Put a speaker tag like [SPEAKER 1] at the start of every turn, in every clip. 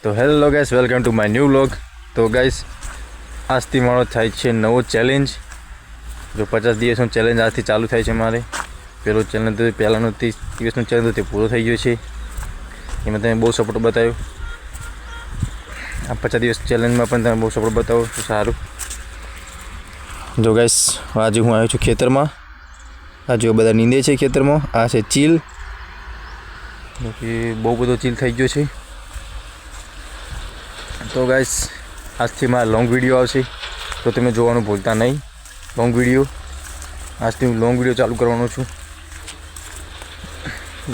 [SPEAKER 1] તો hello guys, welcome to my new vlog. તો guys, આજથી મારો થાય છે નવો ચેલેન્જ। જો 50 દિવસનો ચેલેન્જ આજથી ચાલુ થાય છે મારે। પહેલો ચેલેન્જ તો પહેલાંનો 30 દિવસનો ચેલેન્જ તે પૂરો થઈ ગયો છે। એમાં તમે બહુ સપોર્ટ બતાવ્યો। આ 50 દિવસ ચેલેન્જમાં પણ તમે બહુ સપોર્ટ બતાવો તો સારું। જો ગાઈસ, આજે હું આવ્યો છું ખેતરમાં। આ જો બધા નીંદે છે ખેતરમાં। આ છે ચીલ, બહુ બધો ચીલ થઈ ગયો છે। તો ગાઈસ, આજથી મારા લોંગ વિડીયો આવશે, તો તમે જોવાનું ભૂલતા નહીં। લોંગ વિડીયો આજથી હું લોંગ વિડીયો ચાલુ કરવાનો છું।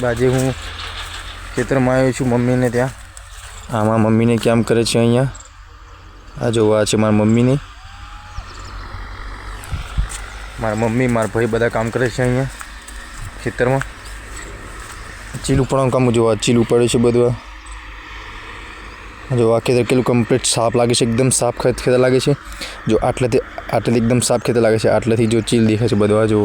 [SPEAKER 1] આજે હું ખેતરમાં આવ્યો છું મમ્મીને ત્યાં। આમાં મમ્મીને કામ કરે છે અહીંયા। આ જોવા છે મારા મમ્મીને। મારા મમ્મી મારા ભાઈ બધા કામ કરે છે અહીંયા ખેતરમાં। ચીલ ઉપાડવાનું કામ જોવા, ચીલ ઉપાડે છે બધું। जो आ खेतर के कम्प्लीट साफ लगे, एकदम साफ खेतर लगे। जो आटले एकदम साफ खेतर लगे। आटले जो चील दिखे है बधवा जो।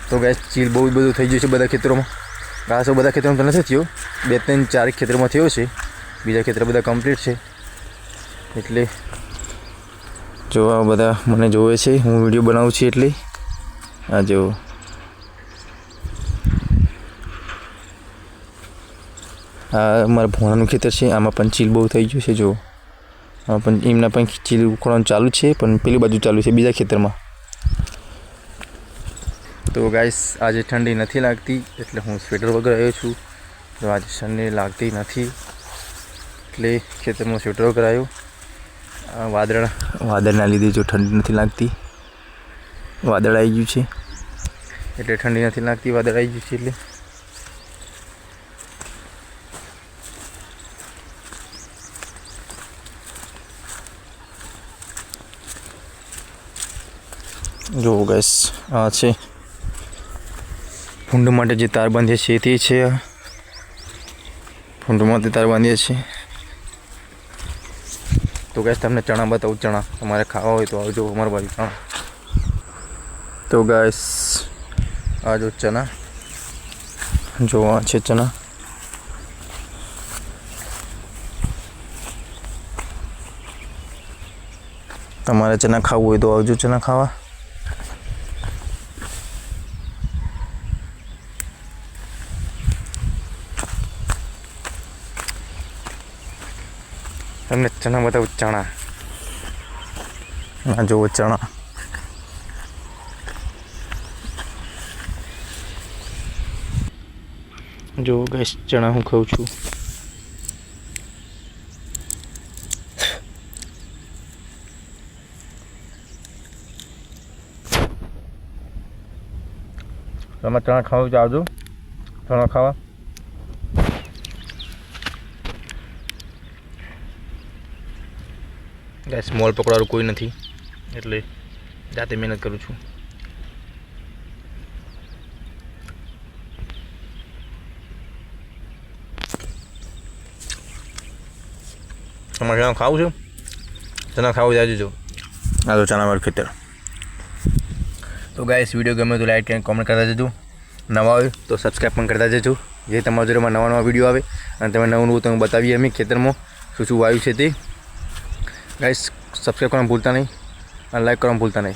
[SPEAKER 1] तो गैस, चील बहुत बधु थई गयुं छे बधा खेतरों में। घासो बधा खेतरों में तो नथी थयो, 2-3-4 खेतर में थयो छे। बीजा खेतर बधा कम्प्लीट छे। एटले जो आ बधा मने जोवे छे, हूँ विडियो बनावुं छुं एटले आ जो। आ मारा भोणानुं खेतर छे। आमां पण चील बहु थई गयुं छे। जो आमां पण एमना पण चील उखाडવાનું चालू छे, पण पेली बाजू चालू छे बीजा खेतरमां। तो गाइस, आज ठंडी नहीं लगती एटले हूँ स्वेटर वगैरह आव्यो छुं। तो आज ठंडी लगती नहीं एटले खेतर में स्वेटर वगैरह आव्यो। वादळना लीधे जो ठंडी नहीं लगती, वादळ आई गयुं छे एटले ठंडी नहीं लगती। वादळ आई गयुं छे एटले जो गाइस, आ छे फूंड माटे जे तार बांधीए छे ते छे। फूंड माटे तार बांधीए छे। तो गाइस, तमने चना बताऊं। चना तमारे खावा होय तो आवजो अमारी बाजू चना। तो गाइस, आ जो चना, जो आ छे चना। तमारे चना खावुं होय तो आवजो चना खावा। तमने चना बताऊं। चना आ जो चना, जो गाइस, चना हूँ खाऊं छूं। તમે ચણા ખાવા તો આવજો ચણા ખાવા। गाइस, मोल पकड़वाळुं कोई नहीं एटले जाते मेहनत करूँ छूं। તમારે ચણા ખાવું છે? ચણા ખાવું જાજો જો। આ તો ચણા વાળું ખેતર। तो गाइस, वीडियो गमे तो लाइक एंड कमेंट करता जजो। नवा हो तो सब्सक्राइब पण करता जजो, जे तमारा जोड़े नवा नवा वीडियो आवे अने तमे नवुं नवुं तमे बतावीए अमे खेतर में शुं शुं वाव्युं छे ते। गाइस, सब्सक्राइब करवानुं भूलता नहीं और लाइक करवानुं भूलता नहीं।